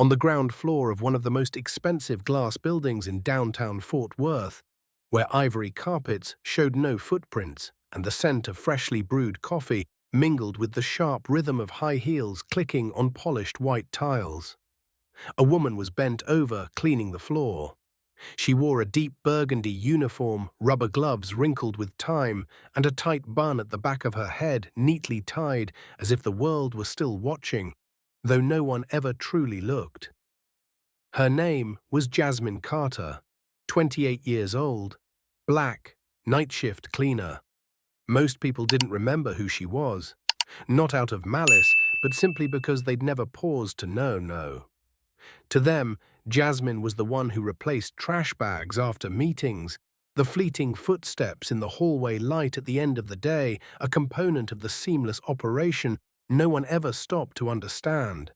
on the ground floor of one of the most expensive glass buildings in downtown Fort Worth, where ivory carpets showed no footprints and the scent of freshly brewed coffee mingled with the sharp rhythm of high heels clicking on polished white tiles. A woman was bent over, cleaning the floor. She wore a deep burgundy uniform, rubber gloves wrinkled with time, and a tight bun at the back of her head neatly tied as if the world were still watching, though no one ever truly looked. Her name was Jasmine Carter, 28 years old, black, night shift cleaner. Most people didn't remember who she was, not out of malice, but simply because they'd never paused to know. To them, Jasmine was the one who replaced trash bags after meetings, the fleeting footsteps in the hallway light at the end of the day, a component of the seamless operation no one ever stopped to understand.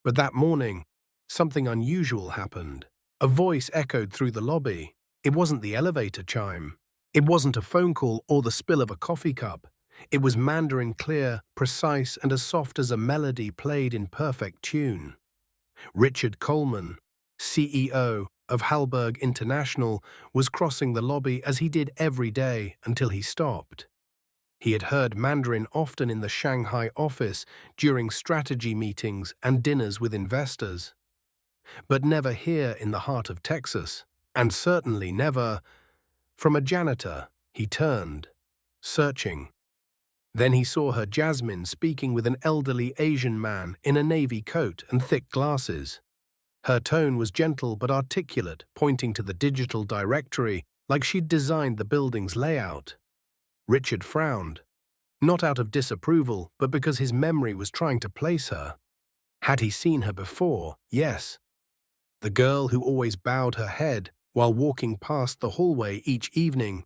But that morning, something unusual happened. A voice echoed through the lobby. It wasn't the elevator chime. It wasn't a phone call or the spill of a coffee cup. It was Mandarin clear, precise, and as soft as a melody played in perfect tune. Richard Coleman, CEO of Hallberg International, was crossing the lobby as he did every day until he stopped. He had heard Mandarin often in the Shanghai office during strategy meetings and dinners with investors, but never here in the heart of Texas, and certainly never from a janitor. He turned, searching. Then he saw her Jasmine speaking with an elderly Asian man in a navy coat and thick glasses. Her tone was gentle but articulate, pointing to the digital directory like she'd designed the building's layout. Richard frowned, not out of disapproval, but because his memory was trying to place her. Had he seen her before? Yes. The girl who always bowed her head while walking past the hallway each evening,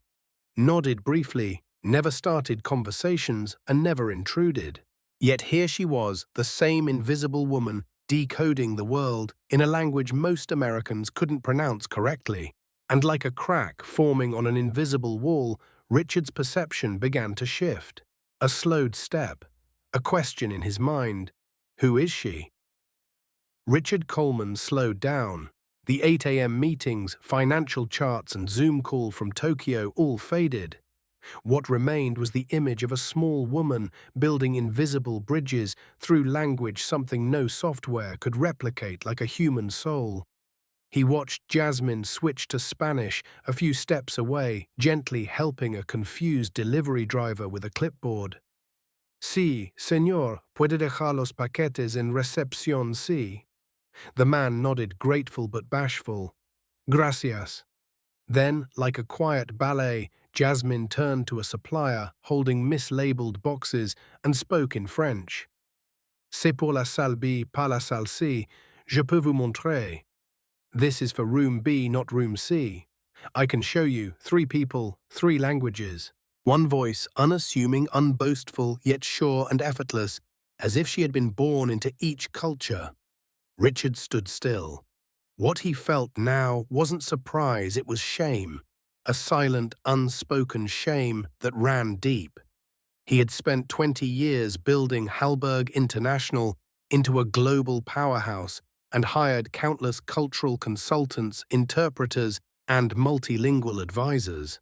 nodded briefly, never started conversations, and never intruded. Yet here she was, the same invisible woman, decoding the world in a language most Americans couldn't pronounce correctly. And like a crack forming on an invisible wall, Richard's perception began to shift. A slowed step, a question in his mind. Who is she? Richard Coleman slowed down. The 8 a.m. meetings, financial charts, and Zoom call from Tokyo all faded. What remained was the image of a small woman building invisible bridges through language something no software could replicate like a human soul. He watched Jasmine switch to Spanish a few steps away, gently helping a confused delivery driver with a clipboard. Sí, señor, puede dejar los paquetes en recepción, sí. The man nodded, grateful but bashful. Gracias. Then, like a quiet ballet, Jasmine turned to a supplier holding mislabeled boxes and spoke in French. C'est pour la salle B, pas la salle C. Je peux vous montrer. This is for room B, not room C. I can show you 3 people, 3 languages. One voice, unassuming, unboastful, yet sure and effortless, as if she had been born into each culture. Richard stood still. What he felt now wasn't surprise, it was shame. A silent, unspoken shame that ran deep. He had spent 20 years building Hallberg International into a global powerhouse and hired countless cultural consultants, interpreters, and multilingual advisors.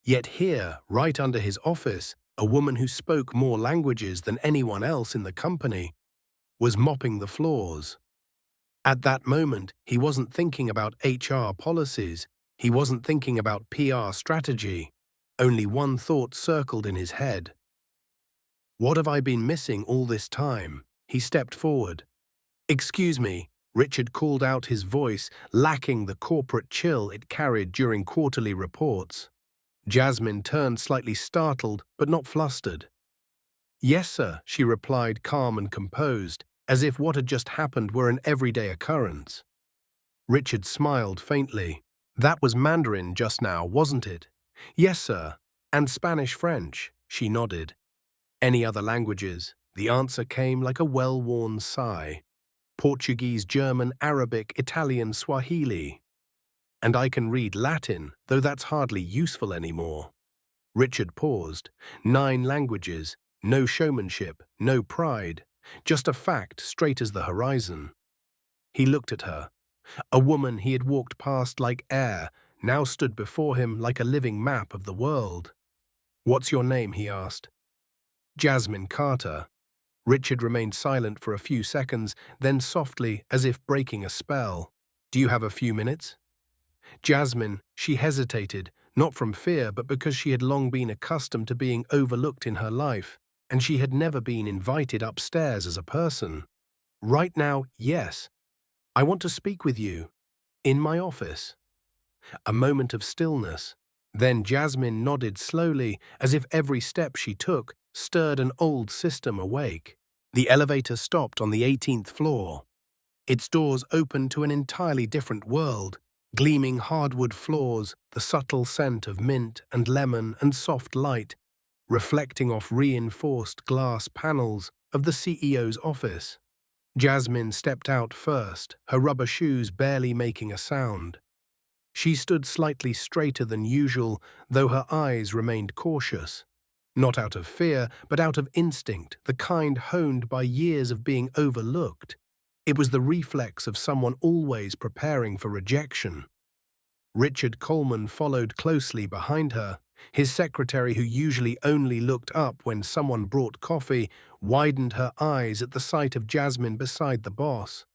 Yet here, right under his office, a woman who spoke more languages than anyone else in the company was mopping the floors. At that moment, he wasn't thinking about HR policies. He wasn't thinking about PR strategy. Only one thought circled in his head. What have I been missing all this time? He stepped forward. Excuse me, Richard called out, his voice lacking the corporate chill it carried during quarterly reports. Jasmine turned, slightly startled, but not flustered. Yes, sir, she replied, calm and composed, as if what had just happened were an everyday occurrence. Richard smiled faintly. That was Mandarin just now, wasn't it? Yes, sir. And Spanish-French, she nodded. Any other languages? The answer came like a well-worn sigh. Portuguese, German, Arabic, Italian, Swahili. And I can read Latin, though that's hardly useful anymore. Richard paused. 9 languages, no showmanship, no pride. Just a fact straight as the horizon. He looked at her. A woman he had walked past like air now stood before him like a living map of the world. "What's your name?" he asked. "Jasmine Carter." Richard remained silent for a few seconds, then softly, as if breaking a spell. "Do you have a few minutes?" Jasmine, she hesitated, not from fear, but because she had long been accustomed to being overlooked in her life, and she had never been invited upstairs as a person. "Right now, yes. I want to speak with you. In my office." A moment of stillness. Then Jasmine nodded slowly, as if every step she took stirred an old system awake. The elevator stopped on the 18th floor. Its doors opened to an entirely different world, gleaming hardwood floors, the subtle scent of mint and lemon and soft light, reflecting off reinforced glass panels of the CEO's office. Jasmine stepped out first, her rubber shoes barely making a sound. She stood slightly straighter than usual, though her eyes remained cautious. Not out of fear, but out of instinct, the kind honed by years of being overlooked. It was the reflex of someone always preparing for rejection. Richard Coleman followed closely behind her. His secretary, who usually only looked up when someone brought coffee, widened her eyes at the sight of Jasmine beside the boss.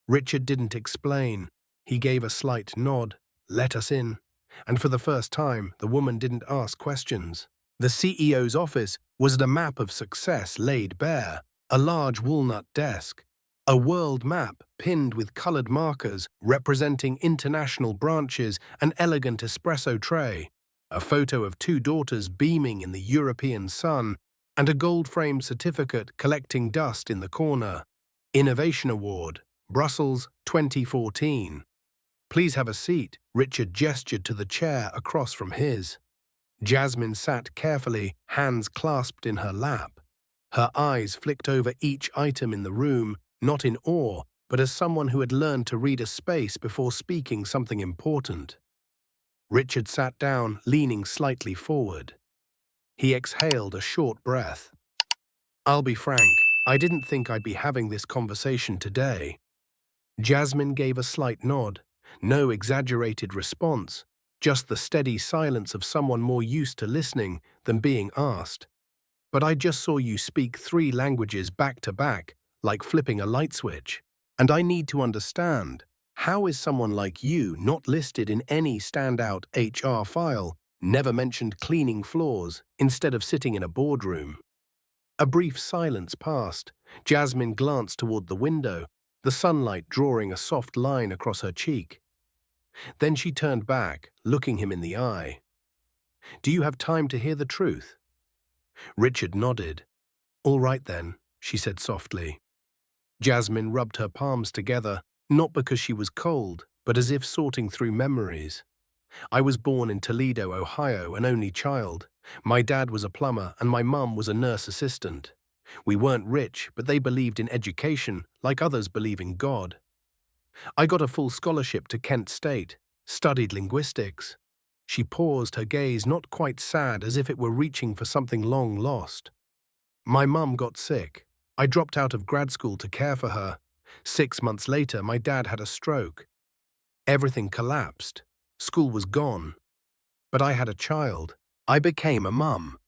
Richard didn't explain. He gave a slight nod. "Let us in." And for the first time, the woman didn't ask questions. The CEO's office was a map of success laid bare, a large walnut desk, a world map pinned with colored markers representing international branches, an elegant espresso tray, a photo of two daughters beaming in the European sun, and a gold-framed certificate collecting dust in the corner. Innovation Award, Brussels 2014. "Please have a seat," Richard gestured to the chair across from his. Jasmine sat carefully, hands clasped in her lap. Her eyes flicked over each item in the room, not in awe, but as someone who had learned to read a space before speaking something important. Richard sat down, leaning slightly forward. He exhaled a short breath. "I'll be frank, I didn't think I'd be having this conversation today." Jasmine gave a slight nod. No exaggerated response, just the steady silence of someone more used to listening than being asked. "But I just saw you speak 3 languages back to back, like flipping a light switch. And I need to understand, how is someone like you not listed in any standout HR file, never mentioned cleaning floors, instead of sitting in a boardroom?" A brief silence passed. Jasmine glanced toward the window, the sunlight drawing a soft line across her cheek. Then she turned back, looking him in the eye. "Do you have time to hear the truth?" Richard nodded. "All right then," she said softly. Jasmine rubbed her palms together, not because she was cold, but as if sorting through memories. "I was born in Toledo, Ohio, an only child. My dad was a plumber and my mum was a nurse assistant. We weren't rich, but they believed in education, like others believe in God. I got a full scholarship to Kent State, studied linguistics." She paused, her gaze not quite sad, as if it were reaching for something long lost. "My mum got sick. I dropped out of grad school to care for her. 6 months later, my dad had a stroke. Everything collapsed. School was gone. But I had a child. I became a mum."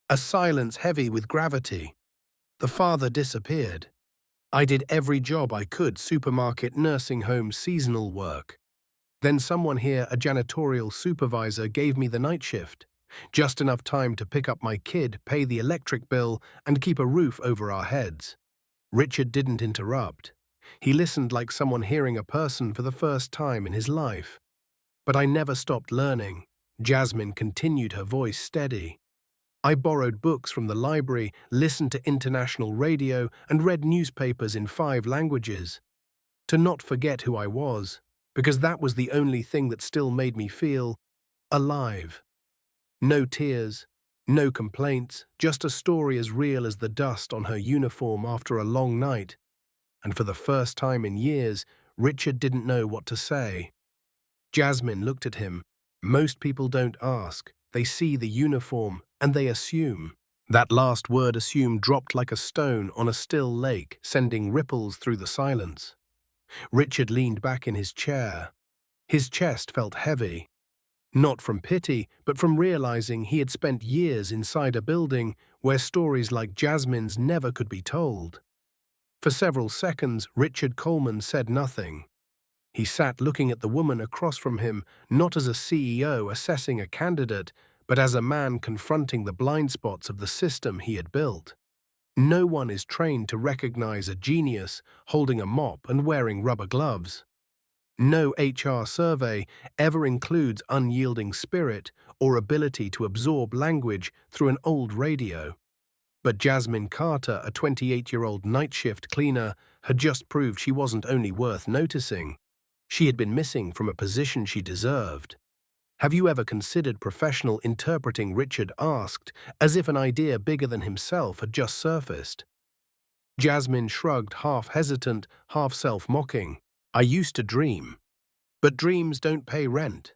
A silence heavy with gravity. The father disappeared. "I did every job I could, supermarket, nursing home, seasonal work. Then someone here, a janitorial supervisor, gave me the night shift. Just enough time to pick up my kid, pay the electric bill, and keep a roof over our heads." Richard didn't interrupt. He listened like someone hearing a person for the first time in his life. "But I never stopped learning." Jasmine continued, her voice steady. "I borrowed books from the library, listened to international radio, and read newspapers in 5 languages. To not forget who I was, because that was the only thing that still made me feel alive. No tears, no complaints, just a story as real as the dust on her uniform after a long night." And for the first time in years, Richard didn't know what to say. Jasmine looked at him. Most people don't ask. They see the uniform, and they assume. That last word, assume, dropped like a stone on a still lake, sending ripples through the silence. Richard leaned back in his chair. His chest felt heavy, not from pity, but from realizing he had spent years inside a building where stories like Jasmine's never could be told. For several seconds, Richard Coleman said nothing. He sat looking at the woman across from him, not as a CEO assessing a candidate, but as a man confronting the blind spots of the system he had built. No one is trained to recognize a genius holding a mop and wearing rubber gloves. No HR survey ever includes unyielding spirit or ability to absorb language through an old radio. But Jasmine Carter, a 28-year-old night shift cleaner, had just proved she wasn't only worth noticing. She had been missing from a position she deserved. "Have you ever considered professional interpreting?" Richard asked, as if an idea bigger than himself had just surfaced. Jasmine shrugged, half hesitant, half self-mocking. "I used to dream. But dreams don't pay rent."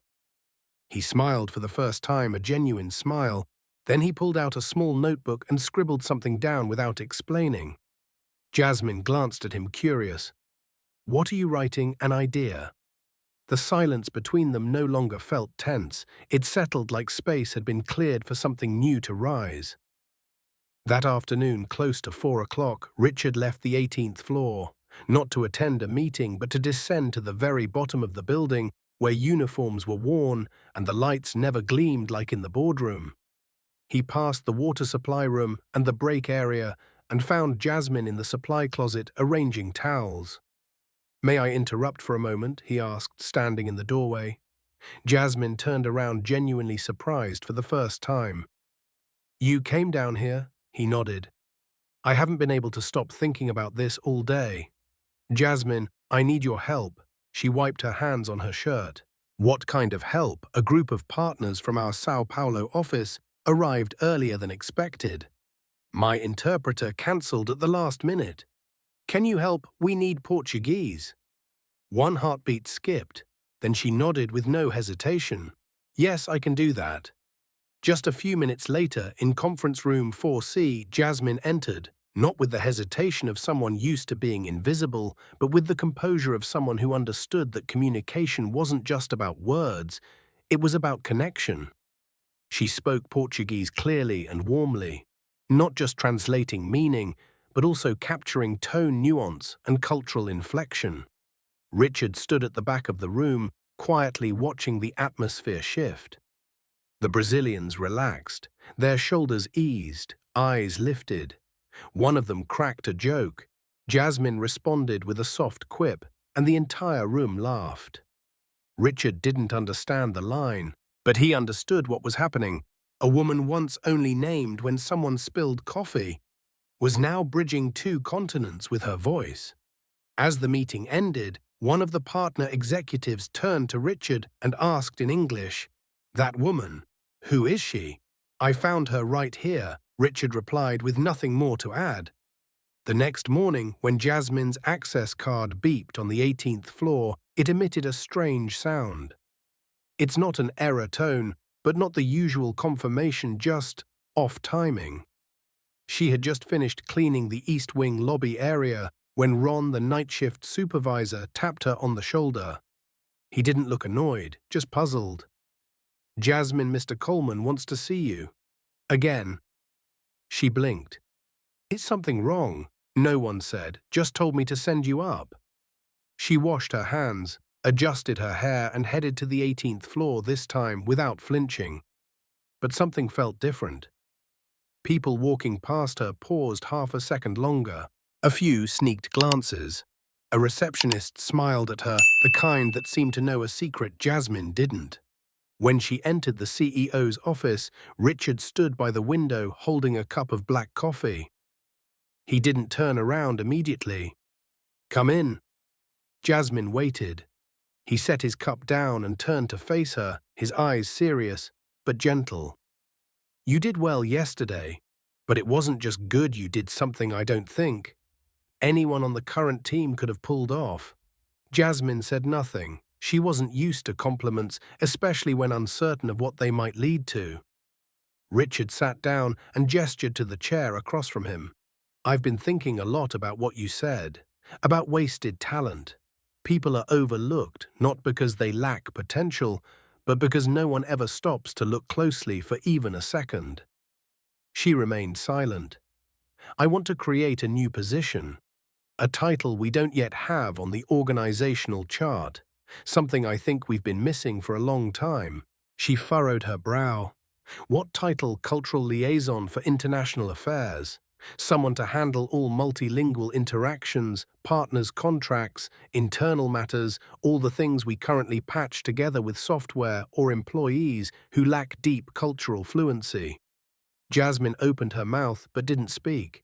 He smiled for the first time, a genuine smile. Then he pulled out a small notebook and scribbled something down without explaining. Jasmine glanced at him, curious. "What are you writing? An idea?" The silence between them no longer felt tense. It settled like space had been cleared for something new to rise. That afternoon, close to 4 o'clock, Richard left the 18th floor, not to attend a meeting, but to descend to the very bottom of the building where uniforms were worn and the lights never gleamed like in the boardroom. He passed the water supply room and the break area and found Jasmine in the supply closet arranging towels. "May I interrupt for a moment?" he asked, standing in the doorway. Jasmine turned around, genuinely surprised for the first time. "You came down here?" He nodded. "I haven't been able to stop thinking about this all day." "Jasmine, I need your help." She wiped her hands on her shirt. "What kind of help?" "A group of partners from our Sao Paulo office arrived earlier than expected. My interpreter cancelled at the last minute. Can you help? We need Portuguese." One heartbeat skipped. Then she nodded with no hesitation. "Yes, I can do that." Just a few minutes later, in conference room 4C, Jasmine entered, not with the hesitation of someone used to being invisible, but with the composure of someone who understood that communication wasn't just about words, it was about connection. She spoke Portuguese clearly and warmly, not just translating meaning, but also capturing tone nuance and cultural inflection. Richard stood at the back of the room, quietly watching the atmosphere shift. The Brazilians relaxed, their shoulders eased, eyes lifted. One of them cracked a joke. Jasmine responded with a soft quip, and the entire room laughed. Richard didn't understand the line, but he understood what was happening. A woman once only named when someone spilled coffee was now bridging 2 continents with her voice. As the meeting ended, one of the partner executives turned to Richard and asked in English, "That woman, who is she?" "I found her right here," Richard replied with nothing more to add. The next morning, when Jasmine's access card beeped on the 18th floor, it emitted a strange sound. It's not an error tone, but not the usual confirmation, just off timing. She had just finished cleaning the East Wing lobby area when Ron, the night shift supervisor, tapped her on the shoulder. He didn't look annoyed, just puzzled. "Jasmine, Mr. Coleman wants to see you." "Again?" She blinked. "Is something wrong?" "No one said, just told me to send you up." She washed her hands, adjusted her hair, and headed to the 18th floor, this time without flinching. But something felt different. People walking past her paused half a second longer. A few sneaked glances. A receptionist smiled at her, the kind that seemed to know a secret Jasmine didn't. When she entered the CEO's office, Richard stood by the window holding a cup of black coffee. He didn't turn around immediately. "Come in." Jasmine waited. He set his cup down and turned to face her, his eyes serious, but gentle. "You did well yesterday, but it wasn't just good. You did something I don't think anyone on the current team could have pulled off." Jasmine said nothing. She wasn't used to compliments, especially when uncertain of what they might lead to. Richard sat down and gestured to the chair across from him. "I've been thinking a lot about what you said, about wasted talent. People are overlooked not because they lack potential, but because no one ever stops to look closely for even a second. She remained silent. I want to create a new position, a title we don't yet have on the organizational chart, something I think we've been missing for a long time. She furrowed her brow. What title? Cultural liaison for international affairs? Someone to handle all multilingual interactions, partners' contracts, internal matters, all the things we currently patch together with software, or employees who lack deep cultural fluency. Jasmine opened her mouth but didn't speak.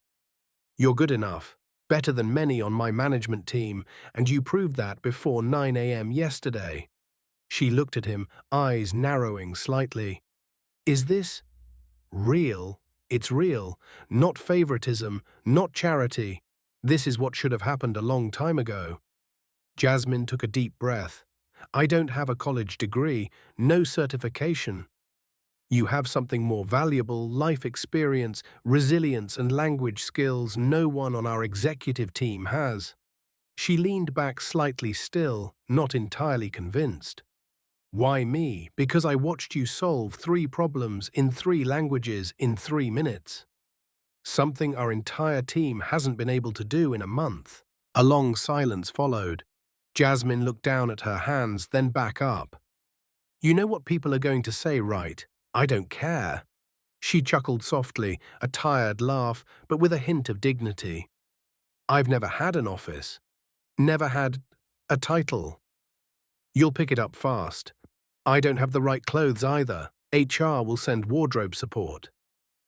You're good enough, better than many on my management team, and you proved that before 9 a.m. yesterday. She looked at him, eyes narrowing slightly. Is this real? It's real, not favoritism, not charity. This is what should have happened a long time ago. Jasmine took a deep breath. I don't have a college degree, no certification. You have something more valuable, life experience, resilience and language skills no one on our executive team has. She leaned back slightly still, not entirely convinced. Why me? Because I watched you solve 3 problems in 3 languages in 3 minutes. Something our entire team hasn't been able to do in a month. A long silence followed. Jasmine looked down at her hands, then back up. You know what people are going to say, right? I don't care. She chuckled softly, a tired laugh, but with a hint of dignity. I've never had an office. Never had a title. You'll pick it up fast. I don't have the right clothes either. HR will send wardrobe support.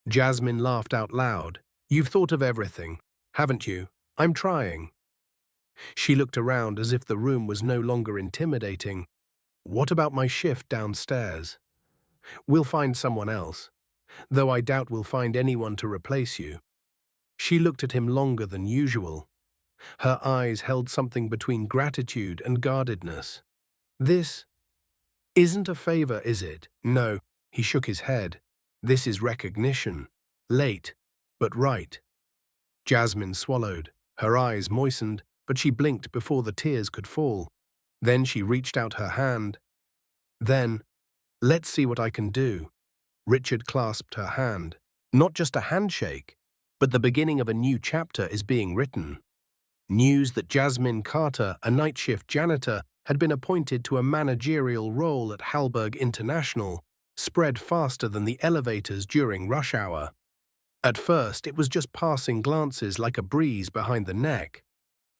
Jasmine laughed out loud. You've thought of everything, haven't you? I'm trying. She looked around as if the room was no longer intimidating. What about my shift downstairs? We'll find someone else, though I doubt we'll find anyone to replace you. She looked at him longer than usual. Her eyes held something between gratitude and guardedness. This isn't a favor, is it? No, he shook his head. This is recognition. Late, but right. Jasmine swallowed. Her eyes moistened, but she blinked before the tears could fall. Then she reached out her hand. Then, let's see what I can do. Richard clasped her hand. Not just a handshake, but the beginning of a new chapter is being written. News that Jasmine Carter, a night shift janitor, had been appointed to a managerial role at Halberg International, spread faster than the elevators during rush hour. At first, it was just passing glances like a breeze behind the neck.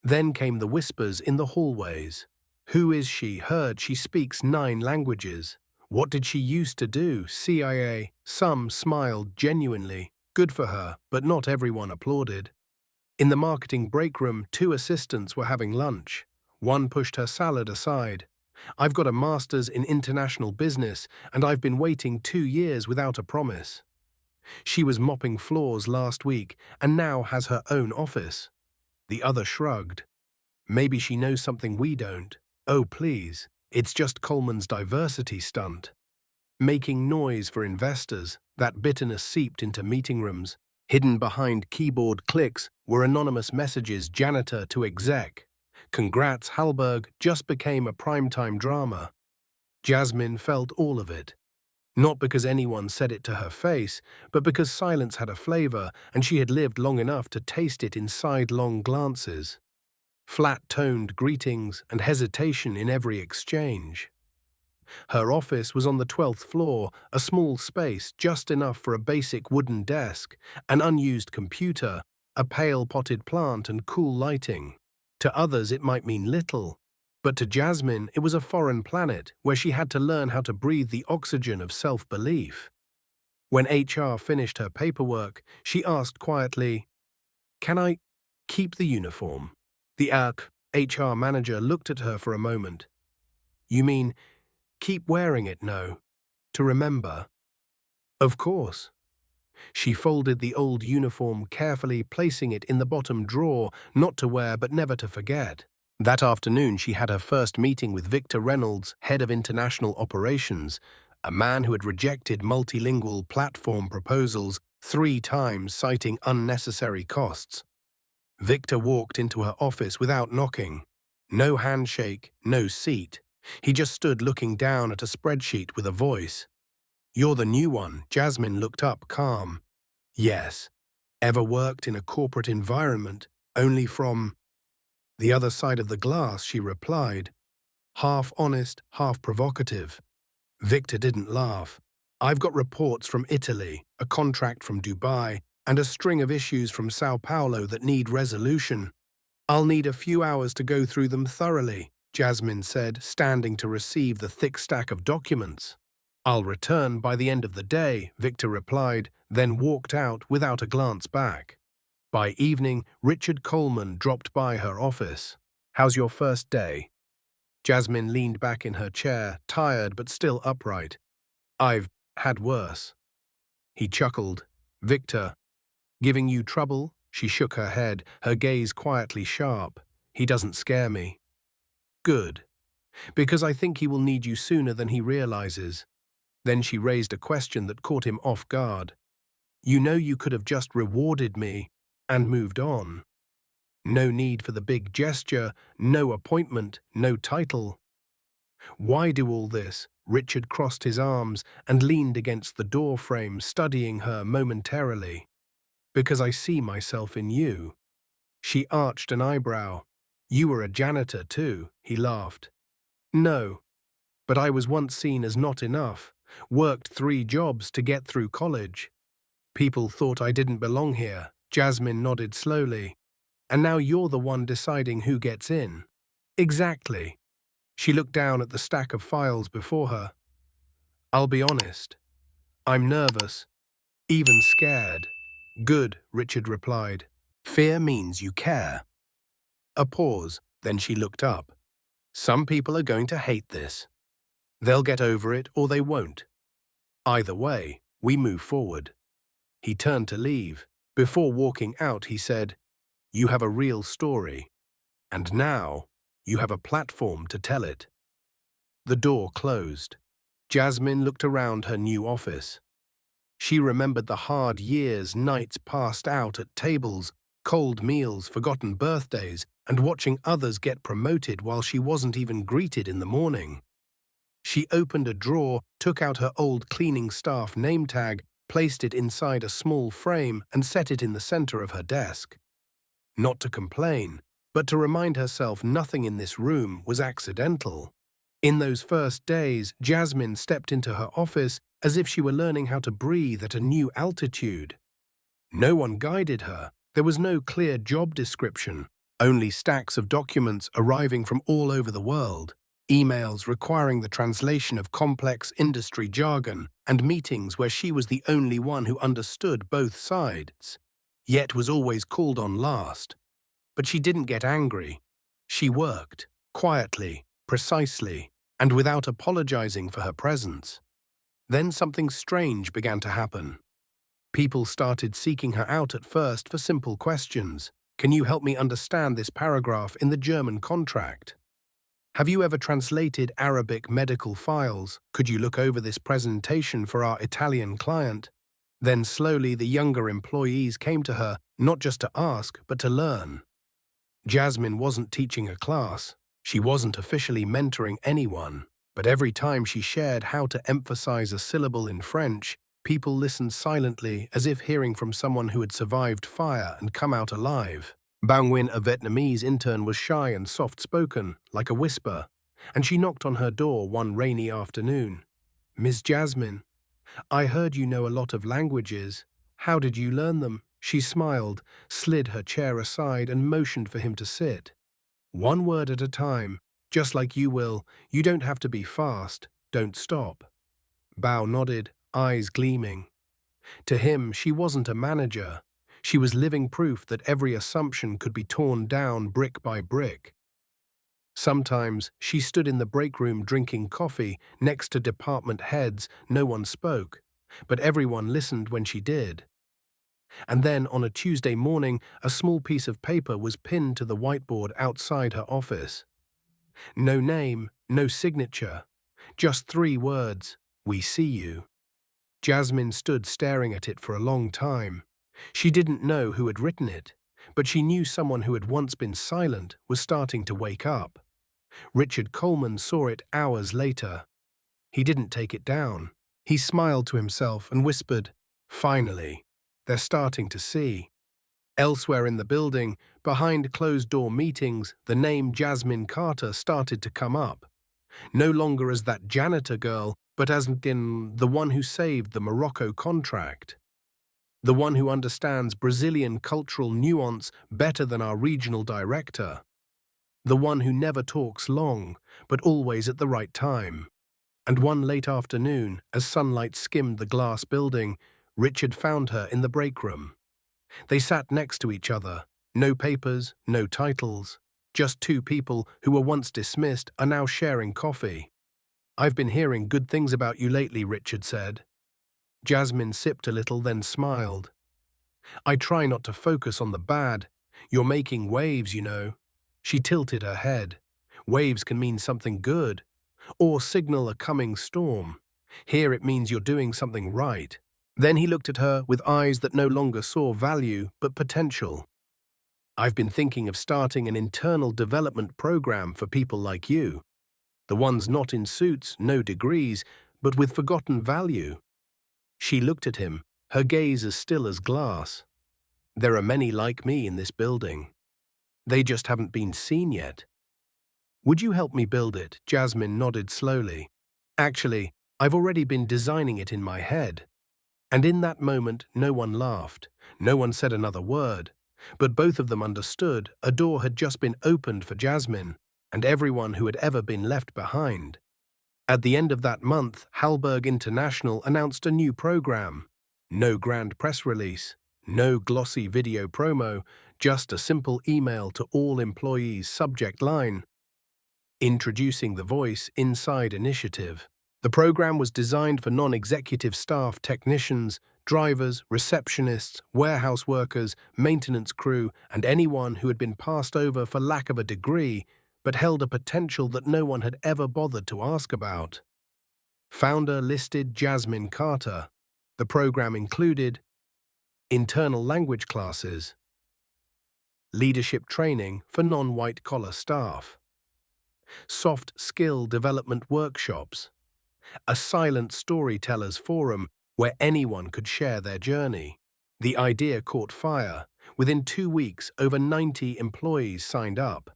Then came the whispers in the hallways. Who is she? Heard she speaks 9 languages. What did she used to do? CIA. Some smiled genuinely. Good for her, but not everyone applauded. In the marketing break room, 2 assistants were having lunch. One pushed her salad aside. I've got a master's in international business, and I've been waiting 2 years without a promise. She was mopping floors last week, and now has her own office. The other shrugged. Maybe she knows something we don't. Oh, please. It's just Coleman's diversity stunt. Making noise for investors, that bitterness seeped into meeting rooms. Hidden behind keyboard clicks were anonymous messages janitor to exec. Congrats, Halberg just became a primetime drama. Jasmine felt all of it. Not because anyone said it to her face, but because silence had a flavor and she had lived long enough to taste it in sidelong glances. Flat-toned greetings and hesitation in every exchange. Her office was on the 12th floor, a small space just enough for a basic wooden desk, an unused computer, a pale potted plant and cool lighting. To others it might mean little, but to Jasmine it was a foreign planet where she had to learn how to breathe the oxygen of self-belief. When HR finished her paperwork, she asked quietly, "Can I keep the uniform?" The HR manager looked at her for a moment. "You mean, keep wearing it, no? To remember?" "Of course." She folded the old uniform carefully, placing it in the bottom drawer, not to wear but never to forget. That afternoon she had her first meeting with Victor Reynolds, head of international operations, a man who had rejected multilingual platform proposals 3 times, citing unnecessary costs. Victor walked into her office without knocking. No handshake, no seat. He just stood looking down at a spreadsheet with a voice. "You're the new one." Jasmine looked up, calm. "Yes. Ever worked in a corporate environment, only from the other side of the glass," she replied, half honest, half provocative. Victor didn't laugh. "I've got reports from Italy, a contract from Dubai, and a string of issues from Sao Paulo that need resolution. I'll need a few hours to go through them thoroughly," Jasmine said, standing to receive the thick stack of documents. "I'll return by the end of the day," Victor replied, then walked out without a glance back. By evening, Richard Coleman dropped by her office. "How's your first day?" Jasmine leaned back in her chair, tired but still upright. "I've had worse." He chuckled. "Victor, giving you trouble?" She shook her head, her gaze quietly sharp. "He doesn't scare me." "Good. Because I think he will need you sooner than he realizes." Then she raised a question that caught him off guard. "You know you could have just rewarded me and moved on. No need for the big gesture, no appointment, no title." "Why do all this?" Richard crossed his arms and leaned against the door frame, studying her momentarily. "Because I see myself in you." She arched an eyebrow. "You were a janitor too," he laughed. "No, but I was once seen as not enough. Worked 3 jobs to get through college. People thought I didn't belong here." Jasmine nodded slowly. "And now you're the one deciding who gets in." "Exactly." She looked down at the stack of files before her. "I'll be honest. I'm nervous, even scared." "Good," Richard replied. "Fear means you care." A pause, then she looked up. "Some people are going to hate this. They'll get over it or they won't. Either way, we move forward." He turned to leave. Before walking out, he said, "You have a real story, and now you have a platform to tell it." The door closed. Jasmine looked around her new office. She remembered the hard years, nights passed out at tables, cold meals, forgotten birthdays, and watching others get promoted while she wasn't even greeted in the morning. She opened a drawer, took out her old cleaning staff name tag, placed it inside a small frame, and set it in the center of her desk. Not to complain, but to remind herself nothing in this room was accidental. In those first days, Jasmine stepped into her office as if she were learning how to breathe at a new altitude. No one guided her. There was no clear job description, only stacks of documents arriving from all over the world, emails requiring the translation of complex industry jargon, and meetings where she was the only one who understood both sides, yet was always called on last. But she didn't get angry. She worked, quietly, precisely, and without apologizing for her presence. Then something strange began to happen. People started seeking her out at first for simple questions. "Can you help me understand this paragraph in the German contract?" "Have you ever translated Arabic medical files? Could you look over this presentation for our Italian client?" Then slowly the younger employees came to her, not just to ask, but to learn. Jasmine wasn't teaching a class. She wasn't officially mentoring anyone. But every time she shared how to emphasize a syllable in French, people listened silently, as if hearing from someone who had survived fire and come out alive. Bang Nguyen, a Vietnamese intern, was shy and soft-spoken, like a whisper, and she knocked on her door one rainy afternoon. "Miss Jasmine, I heard you know a lot of languages. How did you learn them?" She smiled, slid her chair aside, and motioned for him to sit. "One word at a time, just like you will. You don't have to be fast. Don't stop." Bao nodded, eyes gleaming. To him, she wasn't a manager. She was living proof that every assumption could be torn down brick by brick. Sometimes she stood in the break room drinking coffee next to department heads. No one spoke, but everyone listened when she did. And then on a Tuesday morning, a small piece of paper was pinned to the whiteboard outside her office. No name, no signature, just 3 words: "We see you." Jasmine stood staring at it for a long time. She didn't know who had written it. but she knew someone who had once been silent was starting to wake up. Richard Coleman saw it hours later. He didn't take it down. He smiled to himself and whispered, "Finally, they're starting to see." Elsewhere in the building, behind closed-door meetings, the name Jasmine Carter started to come up. No longer as that janitor girl, but as in the one who saved the Morocco contract. The one who understands Brazilian cultural nuance better than our regional director. The one who never talks long, but always at the right time. And one late afternoon, as sunlight skimmed the glass building, Richard found her in the break room. They sat next to each other, no papers, no titles, just two people who were once dismissed are now sharing coffee. "I've been hearing good things about you lately," Richard said. Jasmine sipped a little, then smiled. "I try not to focus on the bad. You're making waves, you know." She tilted her head. Waves can mean something good, or signal a coming storm. Here it means you're doing something right. Then he looked at her with eyes that no longer saw value, but potential. "I've been thinking of starting an internal development program for people like you. The ones not in suits, no degrees, but with forgotten value." She looked at him, her gaze as still as glass. "There are many like me in this building. They just haven't been seen yet." "Would you help me build it?" Jasmine nodded slowly. "Actually, I've already been designing it in my head." And in that moment, no one laughed. No one said another word. But both of them understood a door had just been opened for Jasmine and everyone who had ever been left behind. At the end of that month, Hallberg International announced a new program. No grand press release, no glossy video promo, just a simple email to all employees, subject line: "Introducing the Voice Inside Initiative." The program was designed for non-executive staff, technicians, drivers, receptionists, warehouse workers, maintenance crew, and anyone who had been passed over for lack of a degree but held a potential that no one had ever bothered to ask about. Founder listed Jasmine Carter. The program included internal language classes, leadership training for non-white collar staff, soft skill development workshops, a silent storytellers forum where anyone could share their journey. The idea caught fire. Within 2 weeks, over 90 employees signed up.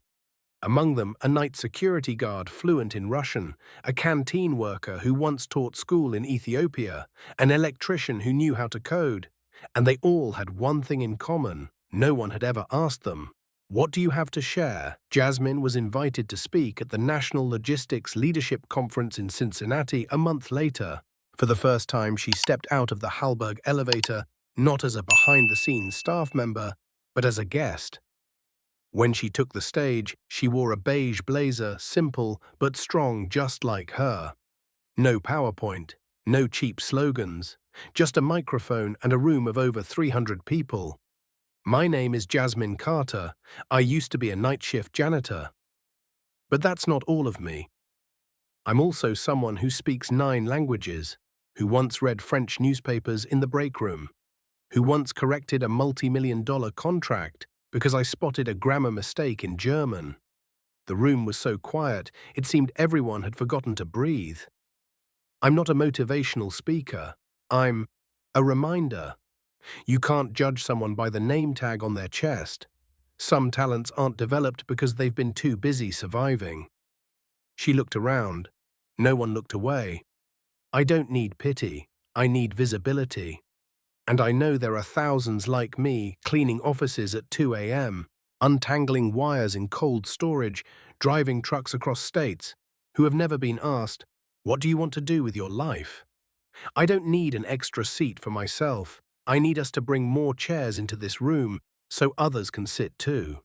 Among them, a night security guard fluent in Russian, a canteen worker who once taught school in Ethiopia, an electrician who knew how to code. And they all had one thing in common. No one had ever asked them, "What do you have to share?" Jasmine was invited to speak at the National Logistics Leadership Conference in Cincinnati a month later. For the first time, she stepped out of the Hallberg elevator, not as a behind-the-scenes staff member, but as a guest. When she took the stage, she wore a beige blazer, simple but strong, just like her. No PowerPoint, no cheap slogans, just a microphone and a room of over 300 people. "My name is Jasmine Carter. I used to be a night shift janitor. But that's not all of me. I'm also someone who speaks 9 languages, who once read French newspapers in the break room, who once corrected a multi-million-dollar contract because I spotted a grammar mistake in German. The room was so quiet, it seemed everyone had forgotten to breathe. I'm not a motivational speaker. I'm a reminder. You can't judge someone by the name tag on their chest. Some talents aren't developed because they've been too busy surviving." She looked around. No one looked away. "I don't need pity. I need visibility. And I know there are thousands like me cleaning offices at 2 a.m., untangling wires in cold storage, driving trucks across states, who have never been asked, 'What do you want to do with your life?' I don't need an extra seat for myself. I need us to bring more chairs into this room so others can sit too."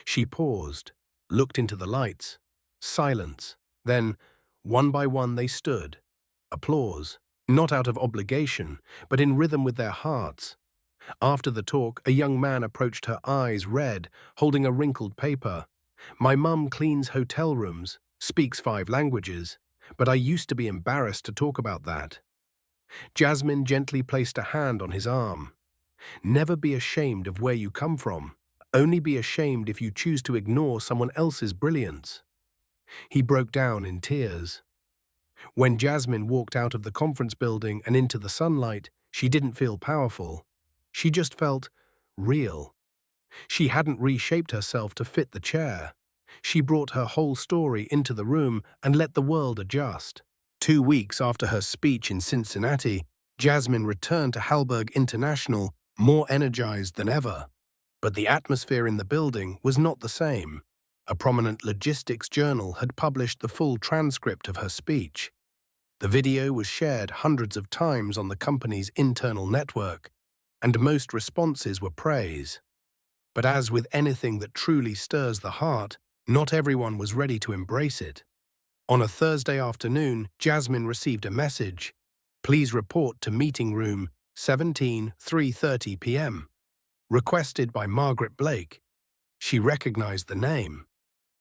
She paused, looked into the lights. Silence. Then, one by one they stood. Applause. Not out of obligation, but in rhythm with their hearts. After the talk, a young man approached her, eyes red, holding a wrinkled paper. "My mum cleans hotel rooms, speaks 5 languages, but I used to be embarrassed to talk about that." Jasmine gently placed a hand on his arm. Never be ashamed of where you come from. Only be ashamed if you choose to ignore someone else's brilliance. He broke down in tears. When Jasmine walked out of the conference building and into the sunlight, she didn't feel powerful. She just felt real. She hadn't reshaped herself to fit the chair. She brought her whole story into the room and let the world adjust. 2 weeks after her speech in Cincinnati, Jasmine returned to Hallberg International more energized than ever. But the atmosphere in the building was not the same. A prominent logistics journal had published the full transcript of her speech. The video was shared hundreds of times on the company's internal network, and most responses were praise. But as with anything that truly stirs the heart, not everyone was ready to embrace it. On a Thursday afternoon, Jasmine received a message. Please report to meeting room 17, 3:30 p.m. Requested by Margaret Blake. She recognized the name.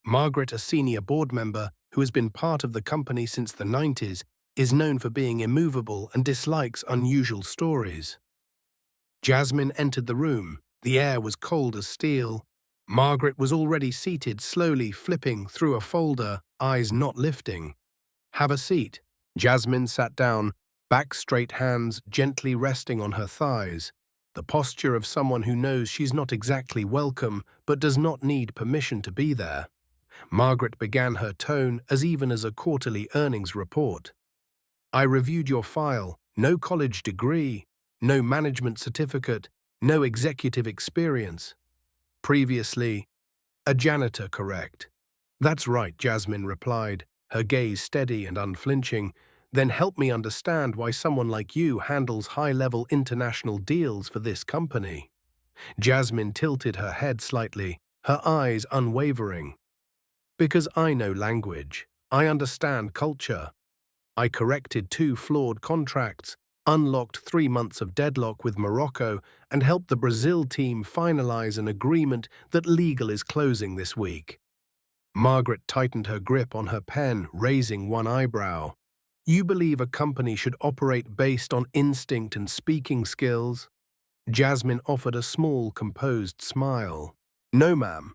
Margaret, a senior board member who has been part of the company since the 90s, is known for being immovable and dislikes unusual stories. Jasmine entered the room. The air was cold as steel. Margaret was already seated, slowly flipping through a folder, eyes not lifting. Have a seat. Jasmine sat down, back straight, hands gently resting on her thighs, the posture of someone who knows she's not exactly welcome but does not need permission to be there. Margaret began her tone as even as a quarterly earnings report. I reviewed your file. No college degree, no management certificate, no executive experience. Previously, a janitor, correct? That's right, Jasmine replied, her gaze steady and unflinching. Then help me understand why someone like you handles high-level international deals for this company. Jasmine tilted her head slightly, her eyes unwavering. Because I know language. I understand culture. I corrected 2 flawed contracts, unlocked 3 months of deadlock with Morocco, and helped the Brazil team finalize an agreement that legal is closing this week. Margaret tightened her grip on her pen, raising one eyebrow. You believe a company should operate based on instinct and speaking skills? Jasmine offered a small, composed smile. No, ma'am.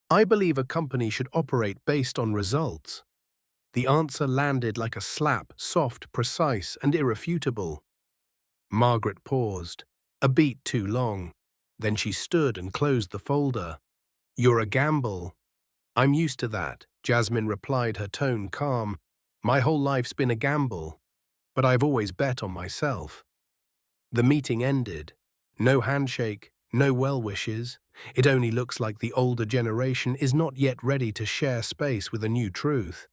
I believe a company should operate based on results. The answer landed like a slap, soft, precise, and irrefutable. Margaret paused, a beat too long. Then she stood and closed the folder. You're a gamble. I'm used to that, Jasmine replied, her tone calm. My whole life's been a gamble, but I've always bet on myself. The meeting ended. No handshake, no well wishes. It only looks like the older generation is not yet ready to share space with a new truth.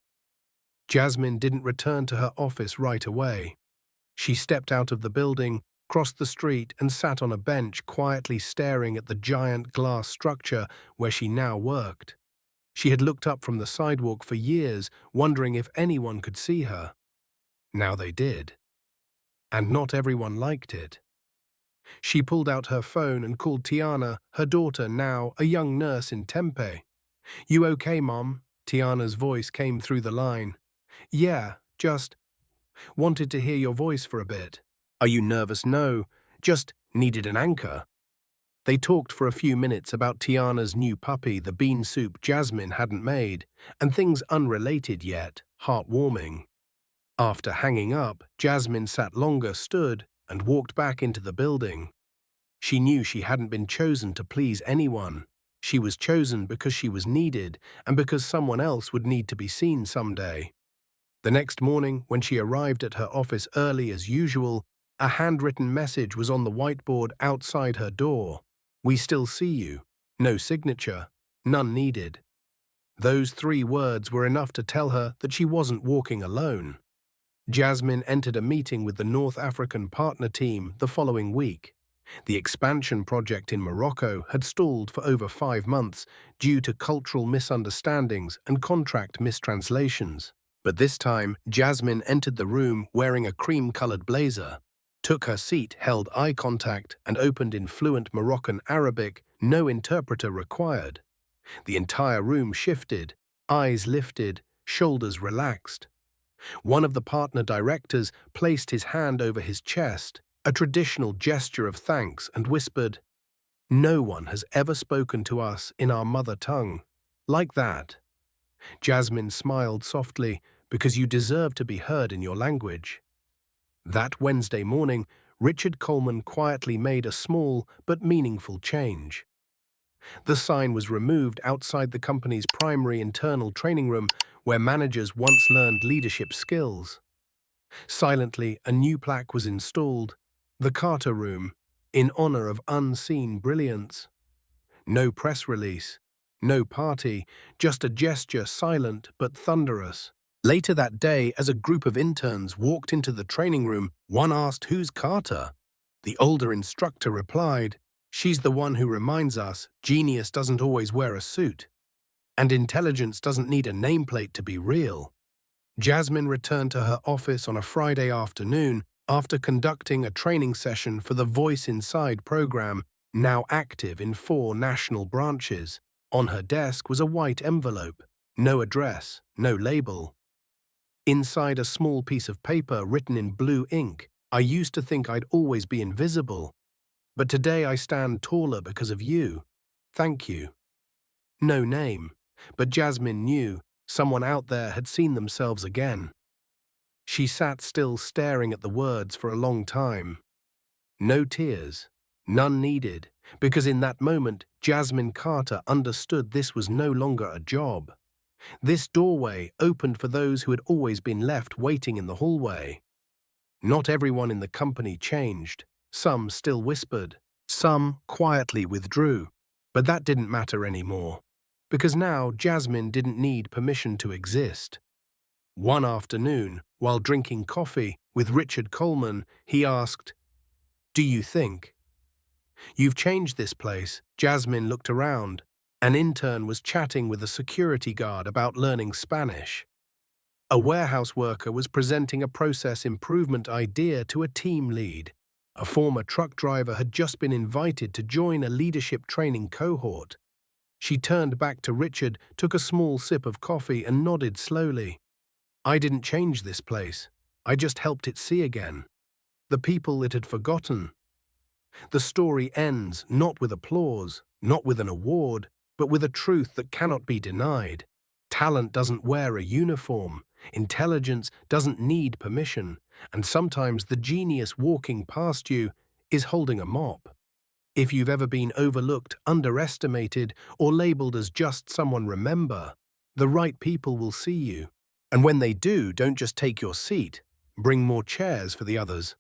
Jasmine didn't return to her office right away. She stepped out of the building, crossed the street, and sat on a bench, quietly staring at the giant glass structure where she now worked. She had looked up from the sidewalk for years, wondering if anyone could see her. Now they did. And not everyone liked it. She pulled out her phone and called Tiana, her daughter, now a young nurse in Tempe. You okay, Mom? Tiana's voice came through the line. Yeah, just wanted to hear your voice for a bit. Are you nervous? No, just needed an anchor. They talked for a few minutes about Tiana's new puppy, the bean soup Jasmine hadn't made, and things unrelated yet, heartwarming. After hanging up, Jasmine sat longer, stood, and walked back into the building. She knew she hadn't been chosen to please anyone. She was chosen because she was needed and because someone else would need to be seen someday. The next morning, when she arrived at her office early as usual, a handwritten message was on the whiteboard outside her door. We still see you. No signature. None needed. Those 3 words were enough to tell her that she wasn't walking alone. Jasmine entered a meeting with the North African partner team the following week. The expansion project in Morocco had stalled for over 5 months due to cultural misunderstandings and contract mistranslations. But this time, Jasmine entered the room wearing a cream-colored blazer, took her seat, held eye contact, and opened in fluent Moroccan Arabic, no interpreter required. The entire room shifted, eyes lifted, shoulders relaxed. One of the partner directors placed his hand over his chest. a traditional gesture of thanks, and whispered, "No one has ever spoken to us in our mother tongue. Like that." Jasmine smiled softly, "Because you deserve to be heard in your language." That Wednesday morning, Richard Coleman quietly made a small but meaningful change. The sign was removed outside the company's primary internal training room where managers once learned leadership skills. Silently, a new plaque was installed, the Carter Room, in honor of unseen brilliance. No press release, no party, just a gesture silent but thunderous. Later that day, as a group of interns walked into the training room, one asked, "Who's Carter?" The older instructor replied, "She's the one who reminds us genius doesn't always wear a suit, and intelligence doesn't need a nameplate to be real." Jasmine returned to her office on a Friday afternoon after conducting a training session for the Voice Inside program, now active in 4 national branches. On her desk was a white envelope, no address, no label. Inside a small piece of paper written in blue ink, "I used to think I'd always be invisible, but today I stand taller because of you. Thank you." No name, but Jasmine knew someone out there had seen themselves again. She sat still staring at the words for a long time. No tears, none needed, because in that moment Jasmine Carter understood this was no longer a job. This doorway opened for those who had always been left waiting in the hallway. Not everyone in the company changed. Some still whispered. Some quietly withdrew. But that didn't matter anymore, because now Jasmine didn't need permission to exist. One afternoon, while drinking coffee with Richard Coleman, he asked, "Do you think you've changed this place?" Jasmine looked around. An intern was chatting with a security guard about learning Spanish. A warehouse worker was presenting a process improvement idea to a team lead. A former truck driver had just been invited to join a leadership training cohort. She turned back to Richard, took a small sip of coffee, and nodded slowly. "I didn't change this place. I just helped it see again the people it had forgotten." The story ends not with applause, not with an award, but with a truth that cannot be denied. Talent doesn't wear a uniform, intelligence doesn't need permission, and sometimes the genius walking past you is holding a mop. If you've ever been overlooked, underestimated, or labeled as just someone, remember, the right people will see you. And when they do, don't just take your seat, bring more chairs for the others.